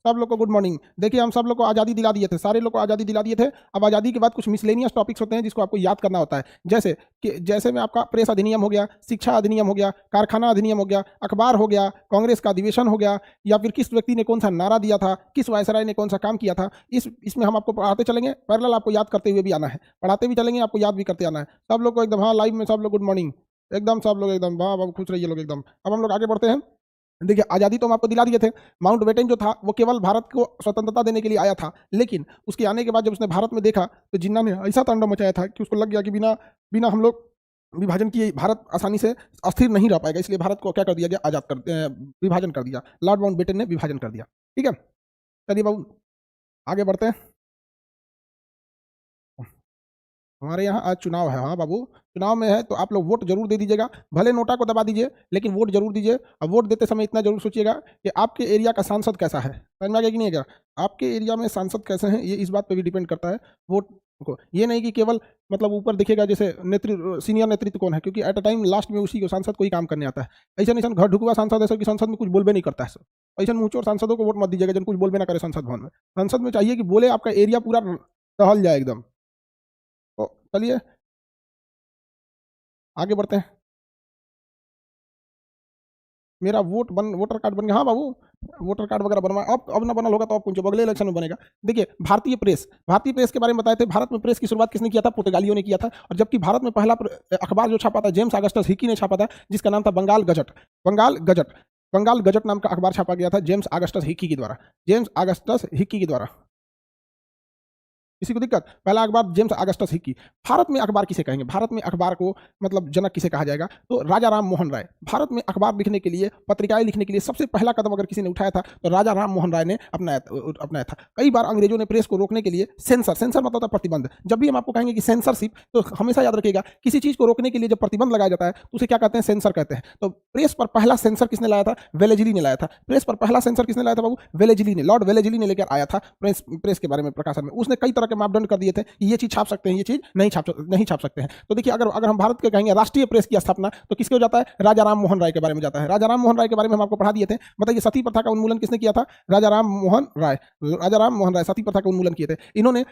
सब लोग को गुड मॉर्निंग। देखिए हम सब लोग को आज़ादी दिला दिए थे, सारे लोग को आज़ादी दिला दिए थे। अब आज़ादी के बाद कुछ मिसलेनियस टॉपिक्स होते हैं जिसको आपको याद करना होता है, जैसे में आपका प्रेस अधिनियम हो गया, शिक्षा अधिनियम हो गया, कारखाना अधिनियम हो गया, अखबार हो गया, कांग्रेस का अधिवेशन हो गया, या फिर किस व्यक्ति ने कौन सा नारा दिया था, किस वायसराय ने कौन सा काम किया था। इसमें हम आपको पढ़ाते चलेंगे, पैरेलल आपको याद करते हुए भी आना है, पढ़ाते भी चलेंगे, आपको याद भी करते आना है। सब लोग को एकदम हाँ लाइव में सब लोग गुड मॉर्निंग, एकदम सब लोग एकदम वाह वाह खुश रहिए लोग एकदम। अब हम लोग आगे बढ़ते हैं। देखिए आज़ादी तो हम आपको दिला दिए थे। माउंट बेटन जो था वो केवल भारत को स्वतंत्रता देने के लिए आया था, लेकिन उसके आने के बाद जब उसने भारत में देखा तो जिन्ना ने ऐसा तांडव मचाया था कि उसको लग गया कि बिना बिना हम लोग विभाजन किए भारत आसानी से अस्थिर नहीं रह पाएगा, इसलिए भारत को क्या कर दिया गया, विभाजन कर दिया। लॉर्ड माउंट बेटन ने विभाजन कर दिया। ठीक है, चलिए बाबू आगे बढ़ते हैं। हमारे यहाँ आज चुनाव है। हाँ बाबू, चुनाव में है तो आप लोग वोट जरूर दे दीजिएगा, भले नोटा को दबा दीजिए लेकिन वोट जरूर दीजिए। अब वोट देते समय इतना जरूर सोचिएगा कि आपके एरिया का सांसद कैसा है, समझ में आ गया कि नहीं गया, आपके एरिया में सांसद कैसे हैं, ये इस बात पे भी डिपेंड करता है वोट को। ये नहीं कि केवल मतलब ऊपर दिखेगा जैसे नेतृत्व, सीनियर नेतृत्व कौन है, क्योंकि एट अ टाइम लास्ट में उसी को सांसद को ही काम करने आता है। ऐसा नहीं घर ढुकवा सांसद है सर कि संसद में कुछ बोलबे नहीं करता है सर, ऐसा मुँह चोर सांसदों को वोट मत दीजिएगा जन कुछ बोलबे ना करे संसद भवन में। संसद में चाहिए कि बोले, आपका एरिया पूरा टहल जाए एकदम। तो चलिए आगे बढ़ते हैं। मेरा वोटर कार्ड बन गया। हाँ बाबू, वोटर कार्ड वगैरह बनवा, अब ना बनल होगा तो आप पूछो, अगले इलेक्शन में बनेगा। देखिए भारतीय प्रेस के बारे में बताए थे। भारत में प्रेस की शुरुआत किसने किया था, पुर्तगालियों ने किया था। और जबकि भारत में पहला अखबार जो छापा था जेम्स अगस्टस हिकी ने छापा था, जिसका नाम था बंगाल गजट। बंगाल गजट नाम का अखबार छापा गया था जेम्स अगस्टस हिकी के द्वारा। किसी को दिक्कत, पहला अखबार जेम्स अगस्टस हिकी। भारत में अखबार किसे कहेंगे, भारत में अखबार को मतलब जनक किसे कहा जाएगा, तो राजा राम मोहन राय। भारत में अखबार लिखने के लिए, पत्रिकाएं लिखने के लिए सबसे पहला कदम अगर किसी ने उठाया था तो राजा राम मोहन राय ने अपनाया था। कई बार अंग्रेजों ने प्रेस को रोकने के लिए सेंसर मतलब होता है प्रतिबंध। जब भी हम आपको कहेंगे कि सेंसरशिप, तो हमेशा याद रखिएगा किसी चीज को रोकने के लिए जब प्रतिबंध लगाया जाता है तो उसे क्या कहते हैं, सेंसर कहते हैं। तो प्रेस पर पहला सेंसर किसने लाया था, वेलेजली ने लाया था। प्रेस पर पहला सेंसर किसने लाया था बाबू, वेलेजली ने, लॉर्ड वेलेजली ने लेकर आया था प्रेस के बारे में प्रकाशन में। उसने कई तरह के मापदंड कर दिए थे कि ये चीज छाप सकते हैं, ये चीज नहीं छाप सकते हैं। तो देखिए अगर हम भारत के कहेंगे राष्ट्रीय प्रेस की स्थापना तो किसके हो जाता है, राजा राम मोहन राय के बारे में जाता है। राजा राम मोहन राय के बारे में हम आपको पढ़ा दिए थे। बताइए सती प्रथा का उन्मूलन किसने किया था, राजा राम मोहन राय सती प्रथा का उन्मूलन किए थे। इन्होंने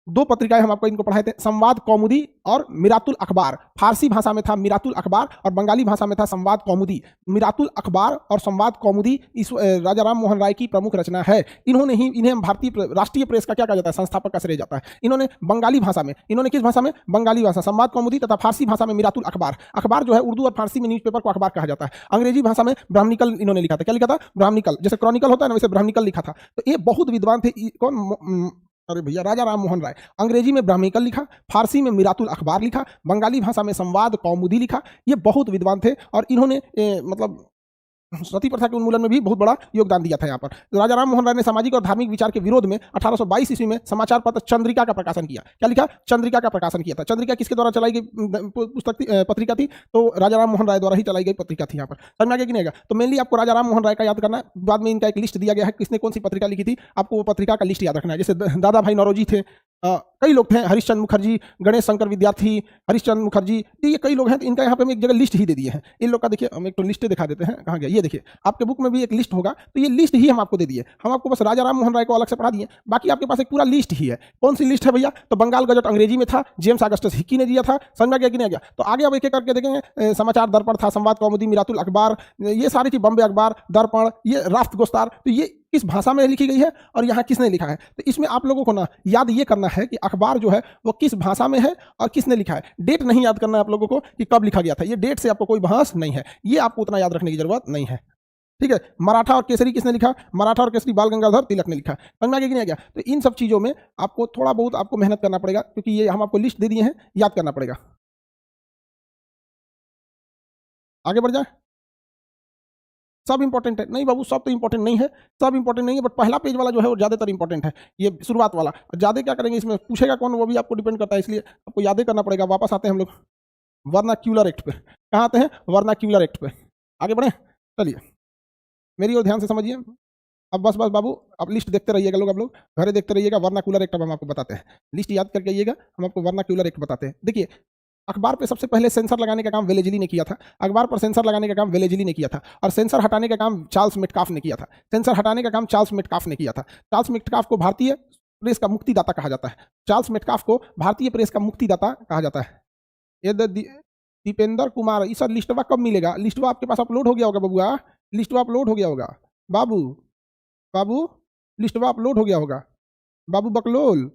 दो पत्रिकाएं हम आपको इनको पढ़ाए थे, संवाद कौमुदी और मिरातुल अखबार। फारसी भाषा में था मिरातुल अखबार और बंगाली भाषा में था संवाद कौमुदी। मिरातुल अखबार और संवाद कौमुदी इस राजा राम मोहन राय की प्रमुख रचना है। इन्हें भारतीय राष्ट्रीय प्रेस का क्या कहा जाता है, संस्थापक का श्रेय जाता है। इन्होंने बंगाली भाषा में, इन्होंने किस भाषा में, बंगाली भाषा, संवाद कौमुदी तथा फारसी भाषा में मिरातुल अखबार। अखबार जो है उर्दू और फारसी में न्यूज़पेपर को अखबार कहा जाता है। अंग्रेजी भाषा में ब्राह्मणिकल इन्होंने लिखा था। क्या लिखा था, ब्राह्मणिकल, जैसे क्रॉनिकल होता है ना वैसे ब्राह्मणिकल लिखा था। तो ये बहुत विद्वान थे। कौन, अरे भैया राजा राम मोहन राय। अंग्रेजी में ब्राह्मणिकल लिखा, फारसी में मिरातुल अखबार लिखा, बंगाली भाषा में संवाद कौमुदी लिखा। ये बहुत विद्वान थे और इन्होंने मतलब सती प्रथा के उन्मूलन में भी बहुत बड़ा योगदान दिया था यहाँ पर। तो राजा राम मोहन राय ने सामाजिक और धार्मिक विचार के विरोध में 1822 ईस्वी में समाचार पत्र चंद्रिका का प्रकाशन किया। क्या लिखा, चंद्रिका का प्रकाशन किया था। चंद्रिका किसके द्वारा चलाई गई पत्रिका थी, तो राजा राम मोहन राय द्वारा ही चलाई गई पत्रिका थी। यहाँ पर समझ में आ गया कि नहीं आएगा। तो मेनली आपको राजा राम मोहन राय का याद करना है। बाद में इनका एक लिस्ट दिया गया है, किसने कौन सी पत्रिका लिखी थी, आपको वो पत्रिका का लिस्ट याद रखना है। जैसे दादा भाई नौरोजी थे, कई लोग थे, हरिश्चंद्र मुखर्जी, गणेश शंकर विद्यार्थी, हरिश्चंद्र मुखर्जी, ये कई लोग हैं। तो इनका यहाँ पे हम एक जगह लिस्ट ही दे दिए हैं। इन लोग का देखिए हम एक तो लिस्ट दिखा देते हैं, कहाँ गया, ये देखिए आपके बुक में भी एक लिस्ट होगा। तो ये लिस्ट ही हम आपको दे दिए। हम आपको बस राजा राम मोहन राय को अलग से पढ़ा दिए, बाकी आपके पास एक पूरा लिस्ट ही है। कौन सी लिस्ट है भैया, तो बंगाल गजट अंग्रेजी में था, जेम्स अगस्टस हिकी ने दिया था। समझ में गया कि नहीं गया। तो आगे अब एक एक करके देखेंगे। समाचार दर्पण था, संवाद कौमुदी, मिरातुल अखबार, ये सारी थी, बम्बे अखबार, दर्पण, ये राफ्त गोस्तार। तो ये किस भाषा में लिखी गई है और यहाँ किसने लिखा है। तो इसमें आप लोगों को ना याद ये करना है कि अखबार जो है वो किस भाषा में है और किसने लिखा है। डेट नहीं याद करना है आप लोगों को कि कब लिखा गया था, ये डेट से आपको कोई बहस नहीं है, ये आपको उतना याद रखने की जरूरत नहीं है। ठीक है, मराठा और केसरी किसने लिखा, मराठा और केसरी बाल गंगाधर तिलक ने लिखा। समझ में आ गया कि नहीं आ गया। तो इन सब चीजों में आपको थोड़ा बहुत आपको मेहनत करना पड़ेगा, क्योंकि ये हम आपको लिस्ट दे दिए हैं, याद करना पड़ेगा। आगे बढ़ जाए। सब इंपॉर्टेंट है, नहीं बाबू सब तो इंपॉर्टेंट नहीं है, सब इंपॉर्टेंट नहीं है, बट पहला पेज वाला जो है वो ज्यादातर इंपॉर्टेंट है, ये शुरुआत वाला। ज्यादा क्या करेंगे इसमें, पूछेगा कौन वो भी आपको डिपेंड करता है, इसलिए आपको याद करना पड़ेगा। वापस आते हैं हम लोग वर्नाक्यूलर एक्ट पे। कहाँ आते हैं, वर्नाक्यूलर एक्ट पे। आगे बढ़े, चलिए मेरी ओर ध्यान से समझिए। अब बस बाबू आप लिस्ट देखते रहिएगा, लोग आप लोग घरे देखते रहिएगा। वर्नाक्यूलर एक्ट अब हम आपको बताते हैं, लिस्ट याद करके आइएगा, हम आपको वर्नाक्यूलर एक्ट बताते हैं। देखिए अखबार पे सबसे पहले सेंसर लगाने का काम वेलेजली ने किया था। अखबार पर सेंसर लगाने का काम वेलेजली ने किया था और सेंसर हटाने का काम चार्ल्स मेटकाफ ने किया था। सेंसर हटाने का काम चार्ल्स मेटकाफ ने किया था। चार्ल्स मेटकाफ को भारतीय प्रेस का मुक्तिदाता कहा जाता है। चार्ल्स मेटकाफ को भारतीय प्रेस का मुक्तिदाता कहा जाता है। ये दीपेंद्र कुमार, इस लिस्टवा कब मिलेगा? लिस्टवा आपके पास अपलोड हो गया होगा बबुआ, लिस्टवा अपलोड हो गया होगा बाबू, बाबू लिस्टवा अपलोड हो गया होगा बाबू बकलोल,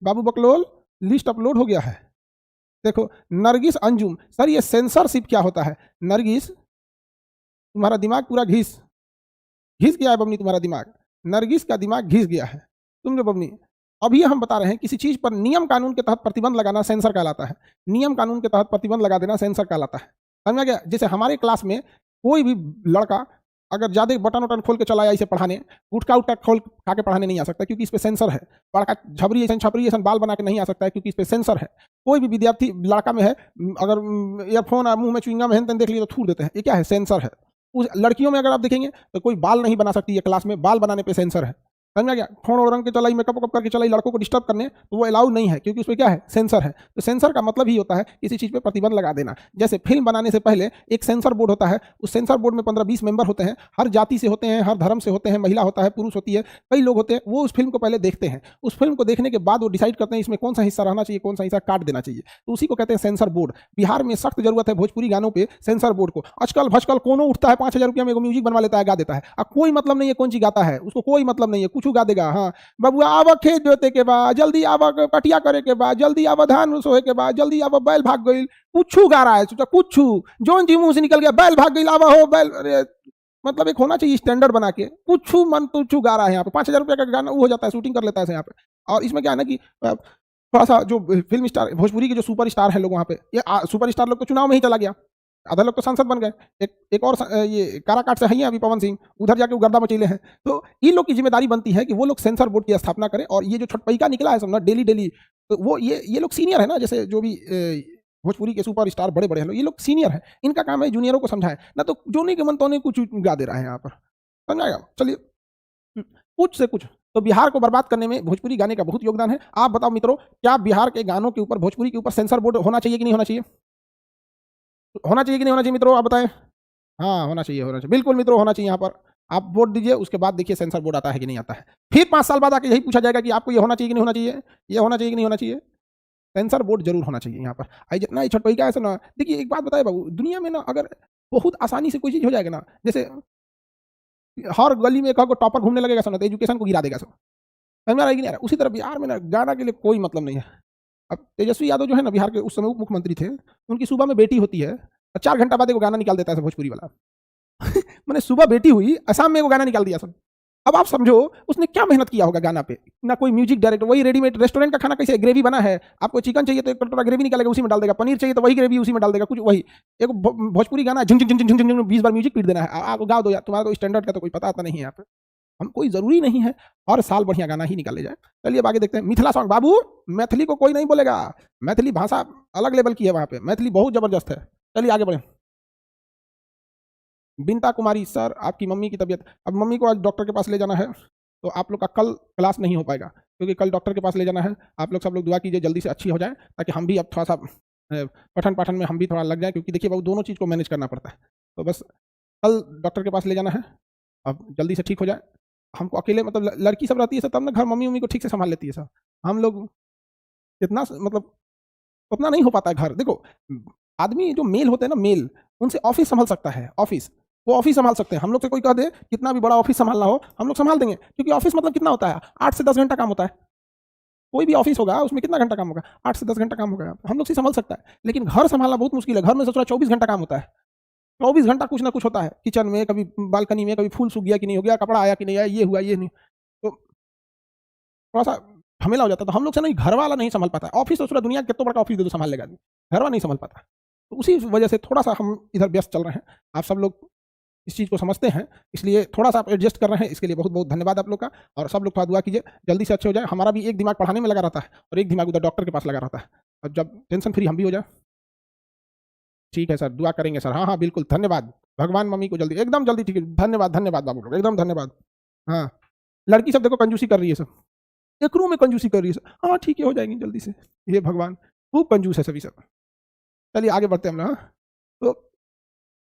बाबू बकलोल लिस्ट अपलोड हो गया है। देखो नरगिस अंजुम, सर ये सेंसरशिप क्या होता है? नरगिस तुम्हारा दिमाग पूरा घिस गया है बबनी, तुम्हारा दिमाग, नरगिस का दिमाग घिस गया है। तुम जो बबनी अभी हम बता रहे हैं किसी चीज पर नियम कानून के तहत प्रतिबंध लगाना सेंसर कहलाता है। नियम कानून के तहत प्रतिबंध लगा देना सेंसर कहलाता है। समझ गया? जैसे हमारे क्लास में कोई भी लड़का अगर ज्यादा बटन वटन खोल के चला आया इसे पढ़ाने, गुटका उटका खोल खा के पढ़ाने नहीं आ सकता क्योंकि इस पे सेंसर है। बड़का झबरी ऐसा छपरी ऐसा बाल बना के नहीं आ सकता है क्योंकि इस पे सेंसर है। कोई भी विद्यार्थी लड़का में है, अगर ईयरफोन मुंह में च्युइंगम है देख लिए तो थूर देते हैं, ये क्या है? सेंसर है। उस लड़कियों में अगर आप देखेंगे तो कोई बाल नहीं बना सकती है क्लास में, बाल बनाने पे सेंसर है। समझ गया? फोन और रंग के चलाई, मेकअप करके चलाई, लड़कों को डिस्टर्ब करने तो वो अलाउ नहीं है क्योंकि उसमें क्या है? सेंसर है। तो सेंसर का मतलब ही होता है किसी चीज पे प्रतिबंध लगा देना। जैसे फिल्म बनाने से पहले एक सेंसर बोर्ड होता है, उस सेंसर बोर्ड में 15-20 मेंबर होते हैं, हर जाति से होते हैं, हर धर्म से होते हैं, महिला होता है, पुरुष होती है, कई लोग होते हैं। वो उस फिल्म को पहले देखते हैं, उस फिल्म को देखने के बाद वो डिसाइड करते हैं इसमें कौन सा हिस्सा रहना चाहिए, कौन सा हिस्सा काट देना चाहिए। तो उसी को कहते हैं सेंसर बोर्ड। बिहार में सख्त जरूरत है भोजपुरी गानों पर सेंसर बोर्ड को। आजकल भजकल कोनो उठता है 5,000 रुपया में म्यूजिक बनवा लेता है, गा देता है। अब कोई मतलब नहीं है कौन सी गाता है, उसको कोई मतलब नहीं है, कुछ गा देगा। हाँ बबुआ आवा खेत जोते के बाद, जल्दी आवा कटिया करे के बाद, जल्दी आवा धान सोहे के बाद, जल्दी आवा बैल भाग गई, कुछू गा रहा है, सोचा कुछू जोन जी मुंह से निकल गया, बैल भाग गई, आवा हो बैल। अरे मतलब एक होना चाहिए स्टैंडर्ड बना के, कुछू मन तुच्छू गा रहा है यहाँ पे। 5,000 रुपया का गाना वो हो जाता है, शूटिंग कर लेता है यहाँ पे। और इसमें क्या है ना कि थोड़ा सा जो फिल्म स्टार भोजपुरी के जो सुपर स्टार है लोग वहाँ पे, ये सुपर स्टार लोग तो चुनाव में ही चला गया, आधा लोग तो सांसद बन गए। एक और ये काराकाट से है अभी पवन सिंह, उधर जाके वो गर्दा मचीले हैं। तो इन लोग की जिम्मेदारी बनती है कि वो लोग सेंसर बोर्ड की स्थापना करें। और ये जो छटपैका निकला है समझना डेली डेली, तो वो ये लोग सीनियर है ना, जैसे जो भी भोजपुरी के सुपर स्टार बड़े बड़े हैं लोग, ये लोग सीनियर है, इनका काम है जूनियरों को समझाए ना। तो जोनी के मन तो कुछ गा दे रहा है यहाँ पर, समझाएगा? चलिए कुछ से कुछ तो बिहार को बर्बाद करने में भोजपुरी गाने का बहुत योगदान है। आप बताओ मित्रों, क्या बिहार के गानों के ऊपर, भोजपुरी के ऊपर सेंसर बोर्ड होना चाहिए कि नहीं होना चाहिए? होना चाहिए कि नहीं होना चाहिए मित्रों, आप बताएं। हाँ होना चाहिए, होना चाहिए, बिल्कुल मित्रों होना चाहिए। यहाँ पर आप वोट दीजिए, उसके बाद देखिए सेंसर बोर्ड आता है कि नहीं आता है। फिर 5 साल बाद आके यही पूछा जाएगा कि आपको ये होना चाहिए कि नहीं होना चाहिए, ये होना चाहिए कि नहीं होना चाहिए। सेंसर बोर्ड जरूर होना चाहिए यहाँ पर। आई जितना छटपई का ऐसा ना, देखिए एक बात बताए बाबू, दुनिया में ना अगर बहुत आसानी से कोई चीज़ हो जाएगा ना, जैसे हर गली में एक टॉपर घूमने लगेगा सर, तो एजुकेशन को गिरा देगा सब, समझ में आ रहा है कि नहीं आ रहा? उसी तरह बिहार में ना गाना के लिए कोई मतलब नहीं है। अब तेजस्वी यादव जो है ना बिहार के उस समय उप मुख्यमंत्री थे, उनकी सुबह में बेटी होती है और 4 घंटा बाद एक गाना निकाल देता है भोजपुरी वाला। मैंने सुबह बेटी हुई, असम में वो गाना निकाल दिया सब। अब आप समझो उसने क्या मेहनत किया होगा गाना पे, ना कोई म्यूजिक डायरेक्टर, वही रेडीमेड रेस्टोरेंट का खाना कैसे ग्रेवी बना है, आपको चिकन चाहिए तो एक कटोरा ग्रेवी निकालेगा उसी में डाल देगा, पनीर चाहिए तो वही ग्रेवी उसी में डाल देगा, कुछ वही एक भोजपुरी गाना झुंझुन झुंझुन झुंझुन 20 बार म्यूजिक पीट देना है, आप गा दो यार, तुम्हारा तो स्टैंडर्ड का तो कोई पता आता नहीं है यहाँ पे। हम कोई जरूरी नहीं है हर साल बढ़िया गाना ही निकाले जाए। चलिए अब आगे देखते हैं। मिथिला सॉन्ग, बाबू मैथिली को कोई नहीं बोलेगा, मैथिली भाषा अलग लेवल की है वहाँ पे, मैथिली बहुत जबरदस्त है। चलिए आगे बढ़े। बिंता कुमारी, सर आपकी मम्मी की तबीयत, अब मम्मी को आज डॉक्टर के पास ले जाना है, तो आप लोग का कल क्लास नहीं हो पाएगा क्योंकि कल डॉक्टर के पास ले जाना है। आप लोग सब लोग दुआ कीजिए जल्दी से अच्छी हो जाए, ताकि हम भी अब थोड़ा सा पठन पाठन में हम भी थोड़ा लग जाए, क्योंकि देखिए बाबू दोनों चीज़ को मैनेज करना पड़ता है। तो बस कल डॉक्टर के पास ले जाना है, अब जल्दी से ठीक हो जाए। हमको अकेले मतलब लड़की सब रहती है सब, तब ना घर मम्मी उम्मी को ठीक से संभाल लेती है सब, हम लोग इतना मतलब उतना नहीं हो पाता है घर। देखो आदमी जो मेल होते हैं ना, मेल, उनसे ऑफिस संभाल सकता है, ऑफिस वो ऑफिस संभाल सकते हैं। हम लोग से कोई कह दे कितना भी बड़ा ऑफिस संभालना हो, हम लोग संभाल देंगे, क्योंकि ऑफिस मतलब कितना होता है, 8 से 10 घंटा काम होता है। कोई भी ऑफिस होगा उसमें कितना घंटा काम होगा, 8 से 10 घंटा काम होगा, हम लोग से संभाल सकता है। लेकिन घर संभालना बहुत मुश्किल है, घर में सोच 24 घंटा काम होता है, 24 घंटा कुछ ना कुछ होता है, किचन में, कभी बालकनी में, कभी फूल सूख गया कि नहीं हो गया, कपड़ा आया कि नहीं आया, ये हुआ ये नहीं, तो थोड़ा सा झमेला हो जाता है। तो हम लोग से नहीं, घर वाला नहीं संभाल पाता है। ऑफिस तो पूरा दुनिया कितना बड़ा ऑफिस दे दो संभाल लेगा, घर वाला नहीं संभाल पाता। तो उसी वजह से थोड़ा सा हम इधर व्यस्त चल रहे हैं। आप सब लोग इस चीज़ को समझते हैं, इसलिए थोड़ा सा आप एडजस्ट कर रहे हैं, इसके लिए बहुत बहुत धन्यवाद आप लोग का। और सब लोग थोड़ा दुआ कीजिए जल्दी से अच्छे हो जाए। हमारा भी एक दिमाग पढ़ाने में लगा रहता है और एक दिमाग उधर डॉक्टर के पास लगा रहता है, और जब टेंशन फ्री हम भी हो जाए। ठीक है सर, दुआ करेंगे सर। हाँ हाँ बिल्कुल, धन्यवाद। भगवान मम्मी को जल्दी, एकदम जल्दी ठीक है, धन्यवाद धन्यवाद बाबू लोग, एकदम धन्यवाद। हाँ लड़की सब देखो कंजूसी कर रही है, सब एक रूम में कंजूसी कर रही है सब। हाँ ठीक है हो जाएंगी जल्दी से, ये भगवान खूब कंजूस है सभी सब। चलिए आगे बढ़ते हैं हम लोग। हाँ? तो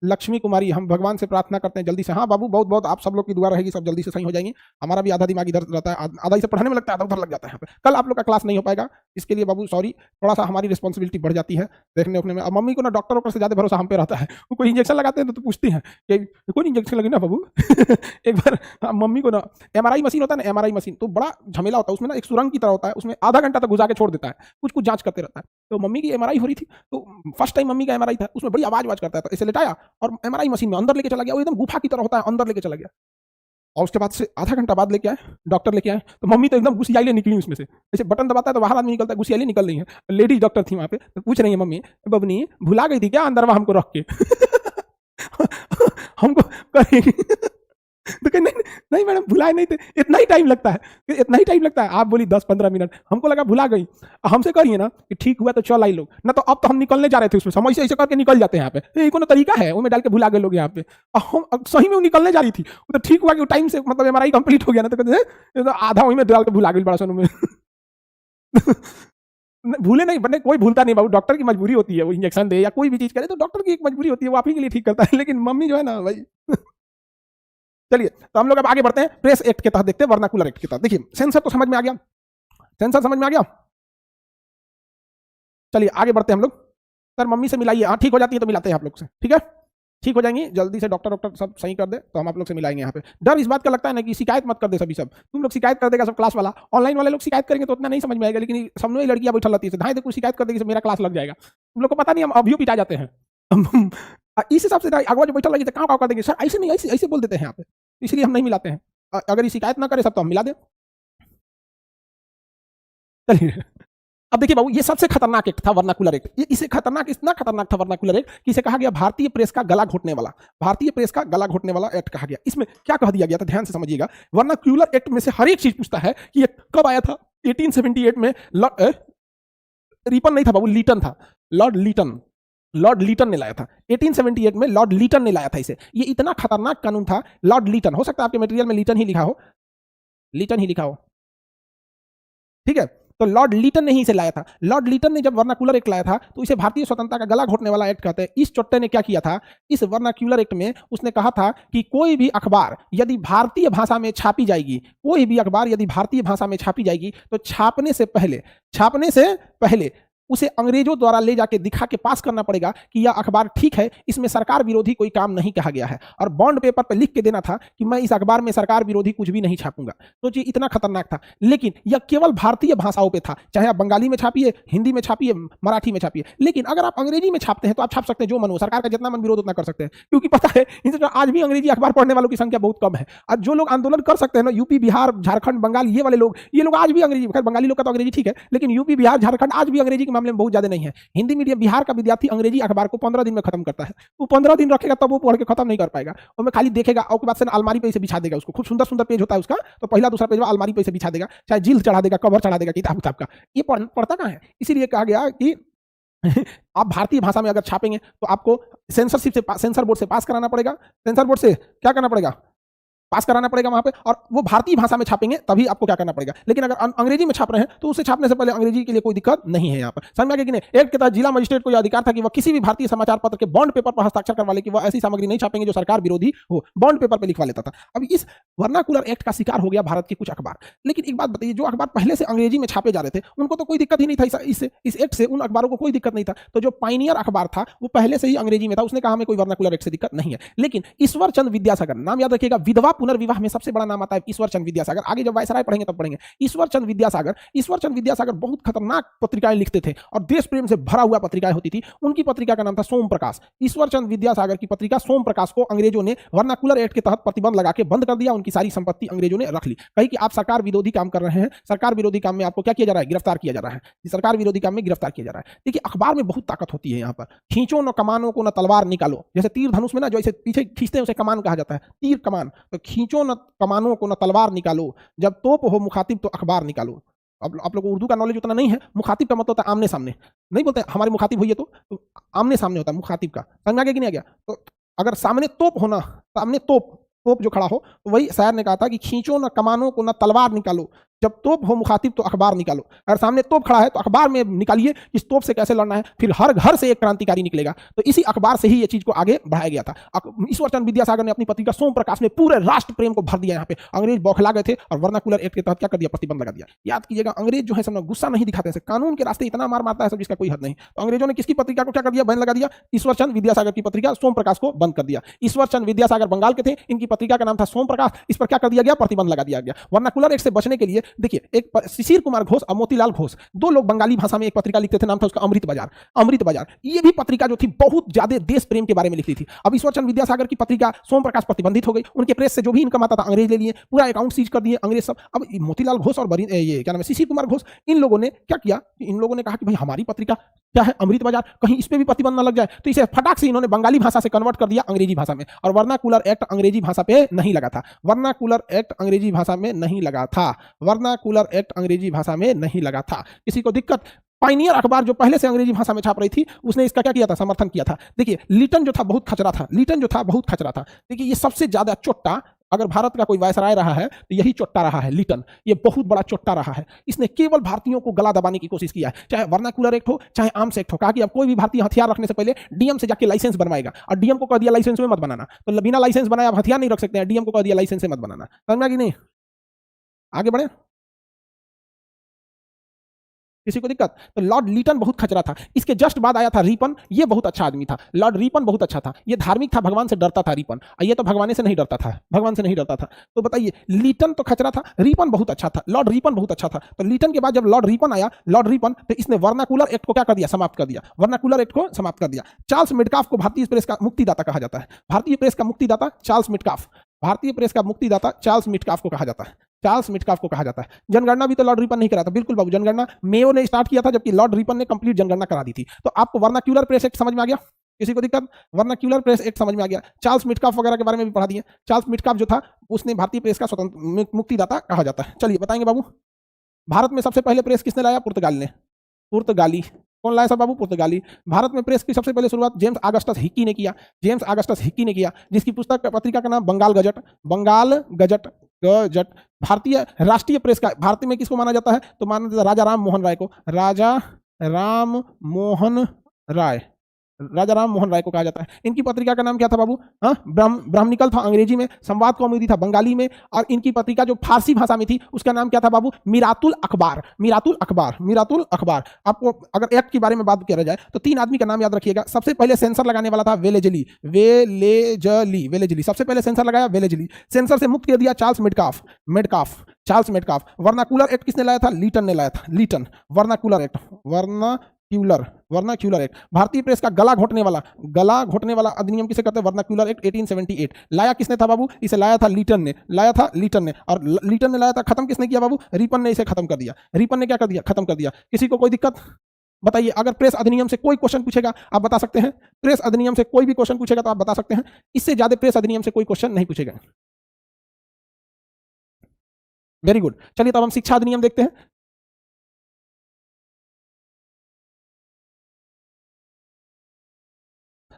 लक्ष्मी कुमारी, हम भगवान से प्रार्थना करते हैं जल्दी से। हाँ बाबू, बहुत बहुत आप सब लोग की दुआ रहेगी, सब जल्दी से सही हो जाएंगे। हमारा भी आधा दिमाग इधर रहता है, आधा इसे पढ़ने में लगता है, आधा उधर लग जाता है। यहाँ पे कल आप लोग का क्लास नहीं हो पाएगा, इसके लिए बाबू सॉरी, थोड़ा सा हमारी रिस्पॉन्सिबिलिटी बढ़ जाती है देखने उखने में। अब मम्मी को ना डॉक्टर वॉक्टर से ज्यादा भरोसा हम पे रहता है, वो कोई इंजेक्शन लगाते हैं तो पूछती हैं कि कोई इंजेक्शन लगे ना बाबू। एक बार मम्मी को ना एमआरआई मशीन होता है ना, एमआरआई मशीन तो बड़ा झमेला होता है, उसमें ना एक सुरंग की तरह होता है, उसमें आधा घंटा तक घुसा के छोड़ देता है, कुछ कुछ जांच करते रहता है। तो मम्मी की एमआरआई हो रही थी, तो फर्स्ट टाइम मम्मी का एमआरआई था, उसमें बड़ी आवाज करता है, तो इसे लेटाया और एमआरआई मशीन में अंदर लेके चला गया, वो एकदम गुफा की तरह होता है, अंदर लेके चला गया। और उसके बाद से आधा घंटा बाद लेके आए, डॉक्टर लेके आए, तो मम्मी तो एकदम गुस्सियाले निकली उसमें से, जैसे बटन दबाता है तो बाहर आदमी निकलता है, गुस्सियाले निकल रही है। लेडीज डॉक्टर थी वहां पे, तो पूछ रही है मम्मी, बबनी भुला गई थी क्या अंदर वहां हमको रख के? हमको कहेगी तो कहीं नहीं नहीं मैडम भुलाए नहीं थे, इतना ही टाइम लगता है, इतना ही टाइम लगता है। आप बोली 10-15 मिनट, हमको लगा भुला गई। हमसे करिए ना कि ठीक हुआ तो चल आई लोग ना, तो अब तो हम निकलने जा रहे थे उसमें, समझ से ऐसे करके निकल जाते हैं यहाँ पे, ये कोनो तरीका है? वो में डाल के भुला गए लोग यहाँ पे। हम सही में वो निकलने जा रही थी, वो तो ठीक हुआ कि टाइम से मतलब एमआरआई कंप्लीट हो गया ना, तो कहते आधा वही में डाल के भुला गई बड़ा सन में। भूले नहीं बने, कोई भूलता नहीं बाबू, डॉक्टर की मजबूरी होती है, वो इंजेक्शन दे या कोई भी चीज करे तो डॉक्टर की एक मजबूरी होती है, वो आप ही के लिए ठीक करता है, लेकिन मम्मी जो है ना भाई। चलिए तो हम लोग अब आगे बढ़ते हैं, प्रेस एक्ट के तहत देखते हैं, वर्नाकुलर एक्ट के तहत। देखिए सेंसर तो समझ में आ गया, सेंसर समझ में आ गया। चलिए आगे बढ़ते हैं हम लोग। सर मम्मी से मिलाइए, हाँ ठीक हो जाती है तो मिलाते हैं आप लोग से, ठीक है ठीक हो जाएंगी जल्दी से, डॉक्टर डॉक्टर सब सही कर दे तो हम आप लोग से मिलाएंगे। यहाँ पे डर इस बात का लगता है ना कि शिकायत मत कर दे सभी, सब तुम लोग शिकायत कर देगा सब क्लास वाला, ऑनलाइन वाले लोग शिकायत करेंगे तो उतना नहीं समझ में आएगा, लेकिन सामने ही लड़कियां बैठल रहती है, ढाई देखो शिकायत कर देगी मेरा क्लास लग जाएगा, तुम लोग को पता नहीं हम अभी पिटा जाते हैं। इस हिसाब से अगवा जो बैठल लगी तो कहाँ कर देंगे सर, ऐसे नहीं ऐसे ऐसे बोल देते हैं यहाँ पे, इसलिए हम नहीं मिलाते हैं। अगर ये शिकायत ना करे सब तो हम मिला दें। चलिए अब देखिए बाबू, ये सबसे खतरनाक एक्ट था वर्नाकुलर एक्ट। ये इसे खतरनाक, इतना खतरनाक था वर्नाकुलर एक्ट कि इसे कहा गया भारतीय प्रेस का गला घोटने वाला, भारतीय प्रेस का गला घोटने वाला एक्ट कहा गया। इसमें क्या कह दिया गया था, ध्यान से समझिएगा। वर्नाकुलर एक्ट में से हर एक चीज पूछता है कि ये कब आया था। 1878 में रिपन नहीं था बाबू, लीटन था, लॉर्ड लीटन, लॉर्ड लीटन ने लाया था 1878 में, लॉर्ड लीटन ने लाया था इसे। ये इतना खतरनाक कानून था, लॉर्ड लीटन, हो सकता है आपके मटेरियल में लीटन ही लिखा हो, लीटन ही लिखा हो, ठीक है। तो लॉर्ड लीटन ने ही इसे लाया था। लॉर्ड लीटन ने जब वर्नाकुलर एक्ट लाया था तो इसे भारतीय स्वतंत्रता का गला घोटने वाला एक्ट कहते हैं। इस चोट्टे ने क्या किया था, इस वर्नाकुलर एक्ट में उसने कहा था कि कोई भी अखबार यदि भारतीय भाषा में छापी जाएगी, कोई भी अखबार यदि भारतीय भाषा में छापी जाएगी तो छापने से पहले उसे अंग्रेजों द्वारा ले जाके दिखा के पास करना पड़ेगा कि यह अखबार ठीक है, इसमें सरकार विरोधी कोई काम नहीं कहा गया है, और बॉन्ड पेपर पर लिख के देना था कि मैं इस अखबार में सरकार विरोधी कुछ भी नहीं छापूंगा। तो ये इतना खतरनाक था, लेकिन यह केवल भारतीय भाषाओं पे था, चाहे आप बंगाली में छापिए, हिंदी में छापिए, मराठी में छापिए। लेकिन अगर आप अंग्रेजी में छापते हैं तो आप छाप सकते हैं जो मन हो, सरकार का जितना मन विरोध उतना कर सकते हैं, क्योंकि पता है आज भी अंग्रेजी अखबार पढ़ने वालों की संख्या बहुत कम है। आज जो लोग आंदोलन कर सकते हैं ना, यूपी बिहार झारखंड बंगाल, ये वाले लोग, ये लोग आज भी अंग्रेजी, बंगाली लोग का तो अंग्रेजी ठीक है, लेकिन यूपी बिहार झारखंड आज भी अंग्रेजी के मामले में बहुत ज्यादा नहीं है। हिंदी मीडियम बिहार का विद्यार्थी अंग्रेजी अखबार को 15 दिन में खत्म करता है, वो 15 दिन रखेगा तब वो पढ़ के खत्म नहीं कर पाएगा, और मैं खाली देखेगा और के बाद से अलमारी पे इसे बिछा देगा, उसको खूब सुंदर सुंदर पेज होता है उसका, तो पहला दूसरा पेज अलमारी पे इसे बिछा देगा, चाहे जिल्द चढ़ा देगा, कवर चढ़ा देगा किताब का, ये पढ़ता कहाँ है। इसीलिए कहा गया कि आप भारतीय भाषा में अगर छापेंगे तो आपको सेंसरशिप से, सेंसर बोर्ड से पास कराना पड़ेगा, सेंसर बोर्ड से क्या करना पड़ेगा, पास कराना पड़ेगा वहां पे, और वो भारतीय भाषा में छापेंगे तभी आपको क्या करना पड़ेगा। लेकिन अगर अंग्रेजी में छाप रहे हैं तो उसे छापने से पहले अंग्रेजी के लिए कोई दिक्कत नहीं है। यहाँ पर समझ में आ गया कि नहीं। एक्ट के तहत जिला मजिस्ट्रेट को यह अधिकार था कि वह किसी भी भारतीय समाचार पत्र के बॉन्ड पेपर पर हस्ताक्षर करवा ले कि वह ऐसी सामग्री नहीं छापेंगे जो सरकार विरोधी हो, बॉन्ड पेपर पर लिखवा लेता था। अब इस वर्नाकुलर एक्ट का शिकार हो गया भारत के कुछ अखबार। लेकिन एक बात बताइए, जो अखबार पहले से अंग्रेजी में छापे जा रहे थे उनको तो कोई दिक्कत ही नहीं था, इस एक्ट से उन अखबारों को कोई दिक्कत नहीं था। तो जो पाइनियर अखबार था वो पहले से ही अंग्रेजी में था, उसने कहा हमें कोई वर्नाकुलर एक्ट से दिक्कत नहीं है। लेकिन ईश्वर चंद्र विद्यासागर, नाम याद रखिएगा, विधवा पुनर्विवाह में सबसे नाम आता है ईश्वर चंद्र विद्यासागर, आगे जब वायसराय पढ़ेंगे तब पढ़ेंगे। ईश्वर चंद्र विद्यासागर बहुत खतरनाक पत्रिकाएं लिखते थे और देश प्रेम से भरा हुआ पत्रिकाएं होती थी। उनकी पत्रिका का नाम था सोम प्रकाश। ईश्वर चंद्र विद्यासागर की पत्रिका सोम प्रकाश को अंग्रेजों ने वर्नाकुलर एक्ट के तहत प्रतिबंध लगा के बंद कर दिया, उनकी सारी संपत्ति अंग्रेजों ने रख ली, कही कि आप सरकार विरोधी काम कर रहे हैं, सरकार विरोधी काम में आपको क्या किया जा रहा है, गिरफ्तार किया जा रहा है, सरकार विरोधी काम में गिरफ्तार किया जा रहा है। देखिए अखबार में बहुत ताकत होती है, यहाँ पर खींचो न कमानों को न तलवार निकालो, जैसे तीर धनुष में ना जो इसे पीछे खींचते हैं उसे कमान कहा जाता है, तीर कमान, तो खींचो न कमानों को न तलवार निकालो, जब तोप हो मुखातिब तो अखबार निकालो। अब आप लोगों को उर्दू का नॉलेज उतना नहीं है, मुखातिब का मतलब होता है आमने सामने, नहीं बोलते हमारे मुखातिब होइए तो आमने सामने होता है मुखातिब का, समझ आ गया कि नहीं आ गया। तो अगर सामने तोप होना, सामने तोप जो खड़ा हो, तो वही शायर ने कहा था कि खींचो न कमानों को न तलवार निकालो, जब तोप हो मुखातिब तो अखबार निकालो, अगर सामने तोप खड़ा है तो अखबार में निकालिए इस तोप से कैसे लड़ना है, फिर हर घर से एक क्रांतिकारी निकलेगा। तो इसी अखबार से ही ये चीज को आगे बढ़ाया गया था। ईश्वर चंद्र विद्यासागर ने अपनी पत्रिका सोम प्रकाश में पूरे राष्ट्र प्रेम को भर दिया। यहाँ पे अंग्रेज बौखला गए थे और वर्नाकुलर एक्ट के तहत क्या कर दिया, प्रतिबंध लगा दिया। याद कीजिएगा, अंग्रेज जो है सब गुस्सा नहीं दिखाते हैं, कानून के रास्ते इतना मार मारता है सब जिसका कोई हद नहीं। तो अंग्रेजों ने किसकी पत्रिका को क्या कर दिया, बैन लगा दिया, ईश्वर चंद्र विद्यासागर की पत्रिका सोम प्रकाश को बंद कर दिया। ईश्वर चंद्र विद्यासागर बंगाल के थे, इनकी पत्रिका का नाम था सोम प्रकाश, इस पर क्या कर दिया गया, प्रतिबंध लगा दिया गया। वर्नाकुलर एक्ट से बचने के लिए देखिए, एक शिशिर कुमार घोष और मोतीलाल घोष दो लोग बंगाली भाषा में एक पत्रिका लिखते थे, नाम था उसका अमृत बाजार। अमृत बाजार ये भी पत्रिका जो थी बहुत ज्यादा देश प्रेम के बारे में लिखती थी। अब ईश्वर चंद्र विद्यासागर की पत्रिका सोम प्रकाश प्रतिबंधित हो गई, उनके प्रेस से जो भी इनकम आता था अंग्रेज ले लिए, पूरा अकाउंट सीज कर दिए अंग्रेज सब। अब मोतीलाल घोष और ये क्या नाम है, शिशिर कुमार घोष, इन लोगों ने क्या किया, इन लोगों ने कहा कि भाई हमारी पत्रिका क्या है अमृत बाजार, कहीं इस पे भी प्रतिबंध न लग जाए, तो इसे फटाक से इन्होंने बंगाली भाषा से कन्वर्ट कर दिया अंग्रेजी भाषा में। और वर्नाकुलर एक्ट अंग्रेजी भाषा पे नहीं लगा था, वर्नाकुलर एक्ट अंग्रेजी भाषा में नहीं लगा था, वर्नाकुलर एक्ट अंग्रेजी भाषा में नहीं लगा था। किसी को दिक्कत, पाइनियर अखबार जो पहले से अंग्रेजी भाषा में छाप रही थी उसने इसका क्या किया था, समर्थन किया था। देखिए लिटन जो था बहुत खचरा था, लिटन जो था बहुत खचरा था। देखिए ये सबसे ज्यादा चोट्टा, अगर भारत का कोई वायसराय रहा है तो यही चोट्टा रहा है, लिटन। ये बहुत बड़ा चोट्टा रहा है, इसने केवल भारतीयों को गला दबाने की कोशिश किया है, चाहे वर्नाकुलर एक्ट हो चाहे आर्म्स एक्ट हो। कहा कि अब कोई भी भारतीय हथियार रखने से पहले डीएम से जाके लाइसेंस बनवाएगा, और डीएम को कह दिया लाइसेंस में मत बनाना, तो बिना लाइसेंस बनाए आप हथियार नहीं रख सकते हैं, डीएम को कह दिया लाइसेंस से मत बनाना। समझ में आ कि नहीं, आगे बढ़े, किसी को दिक्कत। तो लॉर्ड लीटन बहुत खचरा था। इसके जस्ट बाद आया था रिपन, ये बहुत अच्छा आदमी था, लॉर्ड रिपन बहुत अच्छा था, ये धार्मिक था, भगवान से डरता था रिपन, ये तो भगवान से नहीं डरता था, भगवान से नहीं डरता था। तो बताइए, लीटन तो खचरा था, रिपन बहुत अच्छा था, लॉर्ड रिपन बहुत अच्छा था। तो लीटन के बाद जब लॉर्ड रिपन आया, लॉर्ड रिपन, तो इसने वर्नाकुलर एक्ट को क्या कर दिया, समाप्त कर दिया, वर्नाकुलर एक्ट को समाप्त कर दिया। चार्ल्स मिडकाफ को भारतीय प्रेस का मुक्तिदाता कहा जाता है, भारतीय प्रेस का मुक्तिदाता चार्ल्स मिडकाफ, भारतीय प्रेस का मुक्तिदाता चार्ल्स मिडकाफ को कहा जाता है, चार्ल्स मिडकाफ को कहा जाता है। जनगणना भी तो लॉर्ड रिपन नहीं करा था, बिल्कुल बाबू, जनगणना मेयो ने स्टार्ट किया था, जबकि लॉर्ड रिपन ने कंप्लीट जनगणना करा दी थी। तो आपको वर्नाक्यूलर प्रेस एक्ट समझ में आ गया, किसी को दिक्कत, वर्नाक्यूलर प्रेस एक्ट समझ में आ गया। चार्ल्स मिडकाफ वगैरह के बारे में भी पढ़ा दिए। चार्ल्स मिडकाफ जो था उसने भारतीय प्रेस का स्वतंत्र मुक्तिदाता कहा जाता है। चलिए बताएंगे बाबू, भारत में सबसे पहले प्रेस किसने लाया, पुर्तगाल ने, पुर्तगाली। कौन लाया सब बाबू, पुर्तगाली। भारत में प्रेस की सबसे पहले शुरुआत जेम्स ऑगस्टस हिक्की ने किया, जेम्स ऑगस्टस हिक्की ने किया, जिसकी पुस्तक पत्रिका का नाम Bengal gazette, Bengal gazette, gazette. भारतीय राष्ट्रीय प्रेस का, भारत में किसको माना जाता है, तो माना जाता है राजा राम मोहन राय को, राजा राम मोहन राय, राजा राम मोहन राय को कहा जाता है। इनकी पत्रिका का नाम क्या था बाबू, ब्राह्मणिकल था अंग्रेजी में, संवाद कौमुदी था बंगाली में, और इनकी पत्रिका जो फारसी भाषा में थी उसका नाम क्या था बाबू, मिरातुल अखबार, मिरातुल अखबार, मिरातुल अखबार। आपको अगर एक्ट के बारे में बात किया जाए तो तीन आदमी का नाम याद रखिएगा। सबसे पहले सेंसर लगाने वाला था वेलेजली, वेलेजली, वेलेजली, सबसे पहले सेंसर लगाया वेलेजली। सेंसर से मुक्त कर दिया चार्ल्स मिडकाफ, मिडकाफ, चार्ल्स मिडकाफ। वर्नाकुलर एक्ट किसने लाया था, लीटन ने लाया था, Lytton. Vernacular act, vernacular act. भारतीय प्रेस का गला घोटने वाला अधिनियम किसे कहते हैं, वर्नाक्यूलर एक्ट 1878। लाया किसने था बाबू, इसे लाया था लीटन ने, लाया था लीटन ने। और लीटन ने लाया था, खत्म किसने किया बाबू, रिपन ने इसे खत्म कर दिया, रिपन ने क्या कर दिया, खत्म कर दिया। किसी को कोई दिक्कत बताइए। अगर प्रेस अधिनियम से कोई क्वेश्चन पूछेगा आप बता सकते हैं, प्रेस अधिनियम से कोई भी क्वेश्चन पूछेगा तो आप बता सकते हैं, इससे ज्यादा प्रेस अधिनियम से कोई क्वेश्चन नहीं पूछेगा। Very good. चलिए तो अब हम शिक्षा अधिनियम देखते हैं।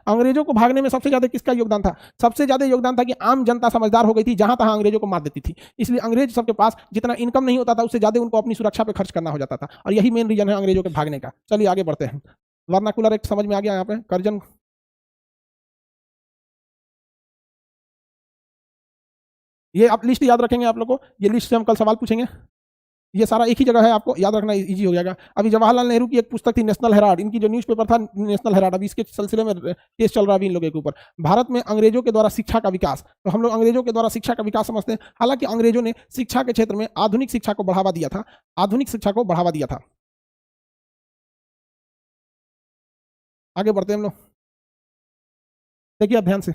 अंग्रेजों को भागने में सबसे ज्यादा किसका योगदान था, सबसे ज्यादा योगदान था कि आम जनता समझदार हो गई थी, जहां तहां अंग्रेजों को मार देती थी। इसलिए अंग्रेज सबके पास जितना इनकम नहीं होता था उससे ज्यादा उनको अपनी सुरक्षा पे खर्च करना हो जाता था, और यही मेन रीजन है अंग्रेजों के भागने का। चलिए आगे बढ़ते हैं। वर्नाकुलर एक्ट समझ में आ गया, यहाँ पे कर्जन, ये आप लिस्ट याद रखेंगे आप लोग को, ये लिस्ट से हम कल सवाल पूछेंगे। ये सारा एक ही जगह है, आपको याद रखना इजी हो जाएगा। अभी जवाहरलाल नेहरू की एक पुस्तक थी नेशनल हेराल्ड, इनकी जो न्यूज़पेपर था नेशनल हेराल्ड, अभी इसके सिलसिले में केस चल रहा है अभी इन लोगों के ऊपर। भारत में अंग्रेजों के द्वारा शिक्षा का विकास, तो हम लोग अंग्रेजों के द्वारा शिक्षा का विकास समझते हैं। हालांकि अंग्रेजों ने शिक्षा के क्षेत्र में आधुनिक शिक्षा को बढ़ावा दिया था, आधुनिक शिक्षा को बढ़ावा दिया था। आगे बढ़ते हैं हम लोग, देखिए ध्यान से।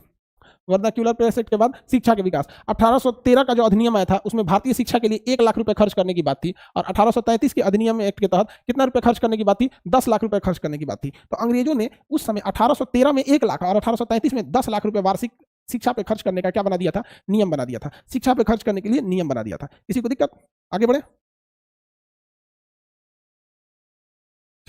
वर्नाक्यूलर प्रेस एक्ट के बाद शिक्षा के विकास, 1813 का जो अधिनियम आया था उसमें भारतीय शिक्षा के लिए 1 लाख रुपए खर्च करने की बात थी, और 1833 के अधिनियम एक्ट के तहत कितना रुपए खर्च करने की बात थी, 10 लाख रुपए खर्च करने की बात थी। तो अंग्रेजों ने उस समय 1813 में 1 लाख और 1833 में 10 लाख रुपए वार्षिक शिक्षा पे खर्च करने का क्या बना दिया था, नियम बना दिया था, शिक्षा पे खर्च करने के लिए नियम बना दिया था। किसी को दिक्कत, आगे बढ़े।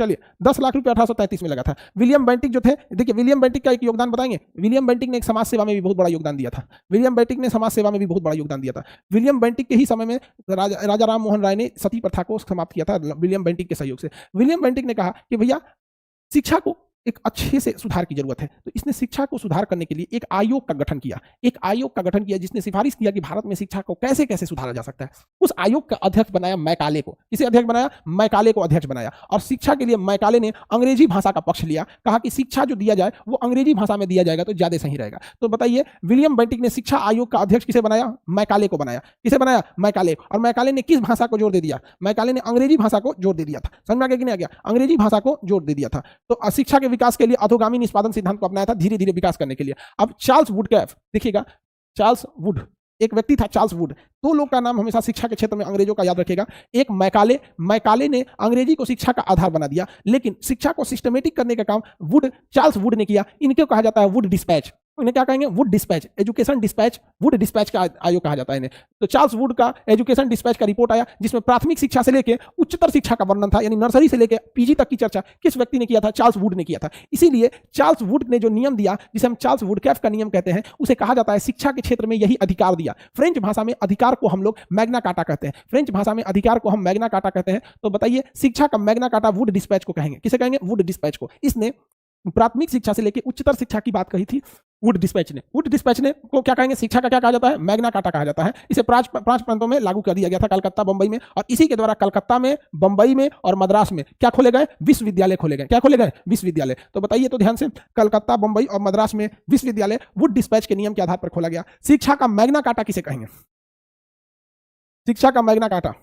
चलिए 10 लाख रुपए 1833 में लगा था। विलियम बेंटिक जो थे, देखिए विलियम बेंटिक का एक योगदान बताएंगे। विलियम बेंटिक ने एक समाज सेवा में भी बहुत बड़ा योगदान दिया था। विलियम बेंटिक ने समाज सेवा में भी बहुत बड़ा योगदान दिया था। विलियम बेंटिक के ही समय में राजा राम मोहन राय ने सती प्रथा को समाप्त किया था विलियम बेंटिक के सहयोग से। विलियम बेंटिक ने कहा कि भैया शिक्षा को एक अच्छे से सुधार की जरूरत है, तो इसने शिक्षा को सुधार करने के लिए एक आयोग का गठन किया। एक आयोग का गठन किया जिसने सिफारिश किया कि भारत में शिक्षा को कैसे कैसे सुधारा जा सकता है। उस आयोग का अध्यक्ष बनाया मैकाले को। किसे अध्यक्ष बनाया? मैकाले को अध्यक्ष बनाया। और शिक्षा के लिए मैकाले ने अंग्रेजी भाषा का पक्ष लिया, कहा कि शिक्षा जो दिया जाए वो अंग्रेजी भाषा में दिया जाएगा तो ज्यादा सही रहेगा। तो बताइए विलियम बेंटिक ने शिक्षा आयोग का अध्यक्ष किसे बनाया? मैकाले को बनाया। किसे बनाया? मैकाले। और मैकाले ने किस भाषा को जोर दे दिया? मैकाले ने अंग्रेजी भाषा को जोर दे दिया था। समझ में आ गया कि नहीं आ गया? अंग्रेजी भाषा को जोर दे दिया था। तो शिक्षा के विकास के लिए अधोगामी निष्पादन सिद्धांत को अपनाया था धीरे धीरे विकास करने के लिए। अब चार्ल्स वुडकैफ देखिएगा, चार्ल्स वुड एक व्यक्ति था, चार्ल्स वुड। दो लोग का नाम हमेशा शिक्षा के क्षेत्र में अंग्रेजों का याद रखेगा। एक मैकाले, मैकाले ने अंग्रेजी को शिक्षा का आधार बना दिया, लेकिन शिक्षा को सिस्टमेटिक करने का काम चार्ल्स वुड ने किया। इनको कहा जाता है वुड डिस्पैच। इन्हें क्या कहेंगे? Wood dispatch, education dispatch, Wood dispatch का आयोग कहा जाता है इन्हें। तो चार्ल्स वुड का एजुकेशन डिस्पैच का रिपोर्ट आया जिसमें प्राथमिक शिक्षा से लेकर उच्चतर शिक्षा का वर्णन था, यानी नर्सरी से लेकर पीजी तक की चर्चा किस व्यक्ति ने किया था? चार्ल्स वुड ने किया था। इसीलिए चार्ल्स वुड ने जो नियम दिया, जिसे हम चार्ल्स वुडकैफ का नियम कहते हैं, उसे कहा जाता है शिक्षा के क्षेत्र में यही अधिकार दिया। फ्रेंच भाषा में अधिकार को हम लोग मैग्ना कार्टा कहते हैं। फ्रेंच भाषा में अधिकार को हम मैग्ना कार्टा कहते हैं। तो बताइए शिक्षा का मैग्ना कार्टा वुड डिस्पैच को कहेंगे। किसे कहेंगे? वुड डिस्पैच को। इसने प्राथमिक शिक्षा से लेकर उच्चतर शिक्षा की बात कही थी वुड डिस्पैच ने। वुड डिस्पैच ने को क्या कहेंगे? शिक्षा का क्या कहा जाता है? मैग्ना कार्टा कहा जाता है। इसे पांच प्रांतों में लागू कर दिया गया था, कलकत्ता, बंबई में। और इसी के द्वारा कलकत्ता में, बंबई में और मद्रास में क्या खोले गए? विश्वविद्यालय खोले गए। क्या खोले गए? विश्वविद्यालय। तो बताइए तो ध्यान से, कलकत्ता, बंबई और मद्रास में विश्वविद्यालय वुड डिस्पैच के नियम के आधार पर खोला गया। शिक्षा का मैग्ना कार्टा किसे कहेंगे? शिक्षा का मैग्ना कार्टा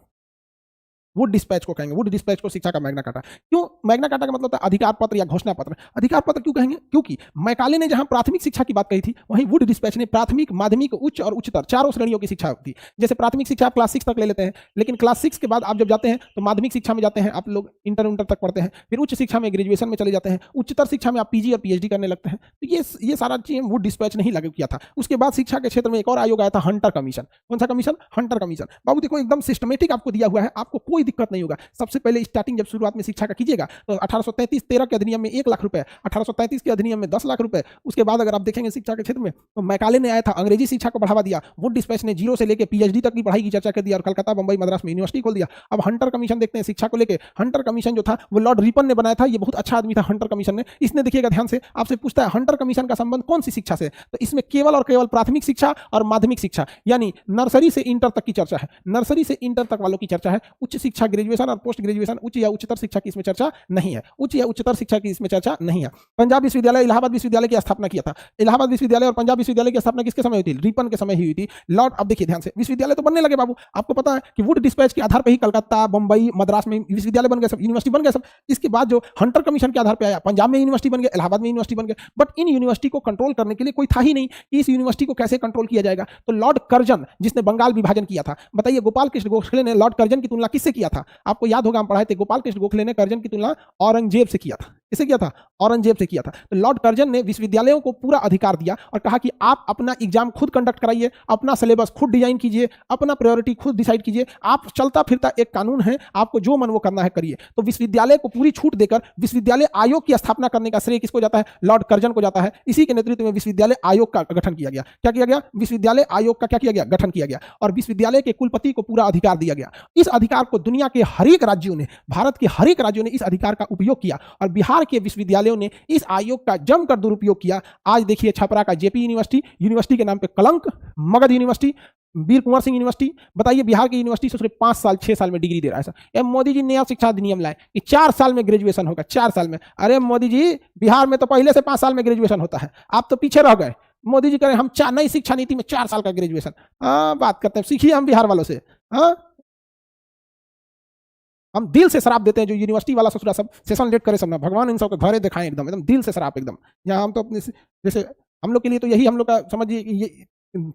वुड डिस्पैच को कहेंगे। वुड डिस्पैच को शिक्षा का मैग्ना कार्टा। क्यों मैग्ना कार्टा का मतलब होता है अधिकार पत्र या घोषणा पत्र। अधिकार पत्र क्यों कहेंगे? क्योंकि मैकाले ने जहां प्राथमिक शिक्षा की बात कही थी, वहीं वुड डिस्पैच ने प्राथमिक, माध्यमिक, उच्च और उच्चतर चारों श्रेणियों की शिक्षा होती है। जैसे प्राथमिक शिक्षा आप क्लास 6 तक ले लेते हैं, लेकिन क्लास 6 के बाद आप जब जाते हैं तो माध्यमिक शिक्षा में जाते हैं, आप लोग इंटर तक पढ़ते हैं, फिर उच्च शिक्षा में ग्रेजुएशन में चले जाते हैं, उच्चतर शिक्षा में आप पीजी और पीएचडी करने लगते हैं। तो ये सारा चीज वुड डिस्पैच नहीं लागू किया था। उसके बाद शिक्षा के क्षेत्र में एक और आयोग आया था, हंटर कमीशन। कौन सा कमीशन? Hunter commission. बाबू देखो एकदम सिस्टमेटिक आपको दिया हुआ है, आपको कोई दिक्कत नहीं होगा। सबसे पहले स्टार्टिंग जब शुरुआत में शिक्षा का कीजिएगा तो 1833-13 के अधिनियम में 1 लाख रुपए, 1833 के अधिनियम में 10 लाख रुपए। उसके बाद अगर आप देखेंगे शिक्षा के क्षेत्र में तो मैकाले ने आया था, अंग्रेजी शिक्षा को बढ़ावा दिया। वुड डिस्पैच ने 0 से लेकर पीएचडी तक की पढ़ाई की चर्चा कर दिया और कलकत्ता, बंबई, मद्रास में यूनिवर्सिटी खोल दिया। अब हंटर कमीशन देखते हैं शिक्षा को लेकर। हंटर कमीशन जो था वो लॉर्ड रिपन ने बनाया था। ये बहुत अच्छा आदमी था हंटर कमीशन ने। इसने देखिएगा ध्यान से, आपसे पूछता है हंटर कमीशन का संबंध कौन सी शिक्षा से? तो इसमें केवल और केवल प्राथमिक शिक्षा और माध्यमिक शिक्षा, यानी नर्सरी से इंटर तक की चर्चा है। नर्सरी से इंटर तक वालों की चर्चा है। उच्च शिक्षा, ग्रेजुएशन और पोस्ट ग्रेजुएशन, उच्च या उच्चतर शिक्षा की इसमें चर्चा नहीं है। उच्च या उच्चतर शिक्षा की इसमें चर्चा नहीं है। पंजाब विश्वविद्यालय, इलाहाबाद विश्वविद्यालय की स्थापना किया था। इलाहाबाद विश्वविद्यालय और पंजाब विश्वविद्यालय की स्थापना किसके समय हुई थी? रिपन के समय ही हुई थी। लॉर्ड, अब देखिए ध्यान से, विश्वविद्यालय तो बनने लगे बाबू। आपको पता है कि वुड डिस्पैच के आधार पर ही कलकत्ता, बंबई, मद्रास में विश्वविद्यालय बन गए, सब यूनिवर्सिटी बन गए सब। इसके बाद जो हंटर कमीशन के आधार पर आया, पंजाब में यूनिवर्सिटी बन गए, इलाहाबाद में यूनिवर्सिटी बन गए। बट इन यूनिवर्सिटी को कंट्रोल करने के लिए कोई था ही नहीं कि इस यूनिवर्सिटी को कैसे कंट्रोल किया जाएगा। तो लॉर्ड कर्जन, जिसने बंगाल विभाजन किया था, बताइए गोपाल कृष्ण गोखले ने लॉर्ड कर्जन की तुलना किससे किया था? आपको याद होगा, हम पढ़ाए थे, गोपाल कृष्ण गोखले ने कर्जन की तुलना औरंगजेब से किया था। किसे किया था? औरंगजेब से किया था। तो लॉर्ड कर्जन ने विश्वविद्यालयों को पूरा अधिकार दिया और कहा कि आप अपना एग्जाम खुद कंडक्ट कराइए, अपना सिलेबस खुद डिजाइन कीजिए, अपना प्रायोरिटी खुद डिसाइड कीजिए। आप चलता फिरता एक कानून है, आपको जो मन वो करना है करिए। तो विश्वविद्यालय को पूरी छूट देकर विश्वविद्यालय आयोग की स्थापना करने का श्रेय किसको जाता है? लॉर्ड कर्जन को जाता है। इसी के नेतृत्व में विश्वविद्यालय आयोग का गठन किया गया। क्या किया गया? विश्वविद्यालय आयोग का क्या किया गया? गठन किया गया। और विश्वविद्यालय के कुलपति को पूरा अधिकार दिया गया। इस अधिकार को दुनिया के हर एक राज्यों ने, भारत के हर एक राज्यों ने इस अधिकार का उपयोग किया और बिहार के विश्वविद्यालयों ने इस आयोग का जमकर दुरुपयोग किया। आज देखिए छपरा का जेपी यूनिवर्सिटी, यूनिवर्सिटी के नाम पे कलंक, मगध यूनिवर्सिटी, वीर कुंवर सिंह यूनिवर्सिटी। बताइए बिहार की यूनिवर्सिटी से सिर्फ 5 साल 6 साल में डिग्री दे रहा है सर। मोदी जी नया शिक्षा अधिनियम लाए कि 4 साल में ग्रेजुएशन होगा, 4 साल में। अरे मोदी जी, बिहार में तो पहले से 5 साल में ग्रेजुएशन होता है, आप तो पीछे रह गए। मोदी जी कह रहे हम नई शिक्षा नीति में 4 साल का ग्रेजुएशन। बात करते हैं, सीखिए हम बिहार वालों से। हम दिल से शराब देते हैं, जो यूनिवर्सिटी वाला ससुरा सब सेशन लेट करे सब ना, भगवान इन सबके घरे दिखाएं, एकदम एकदम दिल से शराब एकदम। यहाँ हम तो अपने जैसे हम लोग के लिए तो यही हम लोग का समझिए ये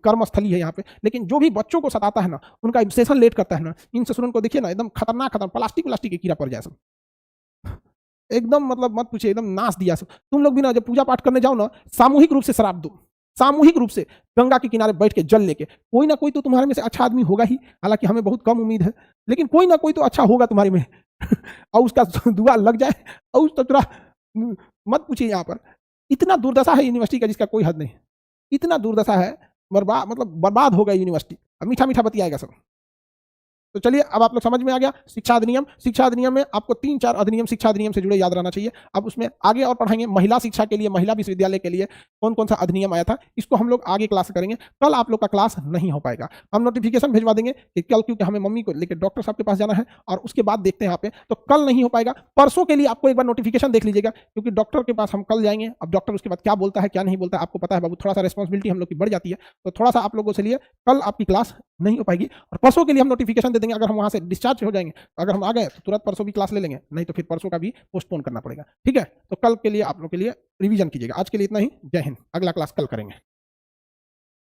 कर्मस्थली है यहाँ पे। लेकिन जो भी बच्चों को सताता है ना, उनका सेशन लेट करता है ना, इन ससुरन को देखिए ना, एकदम खतरनाक प्लास्टिक के कीड़ा पड़ जाए सब एकदम, मतलब मत पूछिए, एकदम नाश दिया सब। तुम लोग भी ना जब पूजा पाठ करने जाओ ना, सामूहिक रूप से शराब दो, सामूहिक रूप से गंगा के किनारे बैठ के जल लेके। कोई ना कोई तो तुम्हारे में से अच्छा आदमी होगा ही, हालांकि हमें बहुत कम उम्मीद है, लेकिन कोई ना कोई तो अच्छा होगा तुम्हारे में। और उसका दुआ लग जाए और तो पूरा मत पूछिए। यहाँ पर इतना दुर्दशा है यूनिवर्सिटी का जिसका कोई हद नहीं। इतना दुर्दशा है, बर्बाद मतलब बर्बाद हो गया यूनिवर्सिटी। अब मीठा मीठा बतियाएगा सब। तो चलिए अब आप लोग समझ में आ गया शिक्षा अधिनियम। शिक्षा अधिनियम में आपको 3-4 अधिनियम शिक्षा अधिनियम से जुड़े याद रहना चाहिए। अब उसमें आगे और पढ़ाएंगे महिला शिक्षा के लिए, महिला विश्वविद्यालय के लिए कौन कौन सा अधिनियम आया था, इसको हम लोग आगे क्लास करेंगे। कल आप लोग का क्लास नहीं हो पाएगा, हम नोटिफिकेशन भिजवा देंगे कि कल, क्योंकि हमें मम्मी को लेकर डॉक्टर साहब के पास जाना है और उसके बाद देखते हैं यहाँ पे, तो कल नहीं हो पाएगा। परसों के लिए आपको एक बार नोटिफिकेशन देख लीजिएगा, क्योंकि डॉक्टर के पास हम कल जाएंगे। अब डॉक्टर उसके बाद क्या बोलता है क्या नहीं बोलता है आपको पता है बाबू, थोड़ा सा रिस्पॉन्सिबिलिटी हम लोग की बढ़ जाती है। तो थोड़ा सा आप लोगों से लिए कल आपकी क्लास नहीं हो पाएगी और परसों के लिए हम नोटिफिकेशन दे देंगे। अगर हम वहां से डिस्चार्ज हो जाएंगे, अगर हम आ गए तो तुरंत परसों भी क्लास ले लेंगे, नहीं तो फिर परसों का भी पोस्टपोन करना पड़ेगा। ठीक है, तो कल के लिए आप लोग के लिए रिवीजन कीजिएगा। आज के लिए इतना ही। जय हिंद। अगला क्लास कल करेंगे।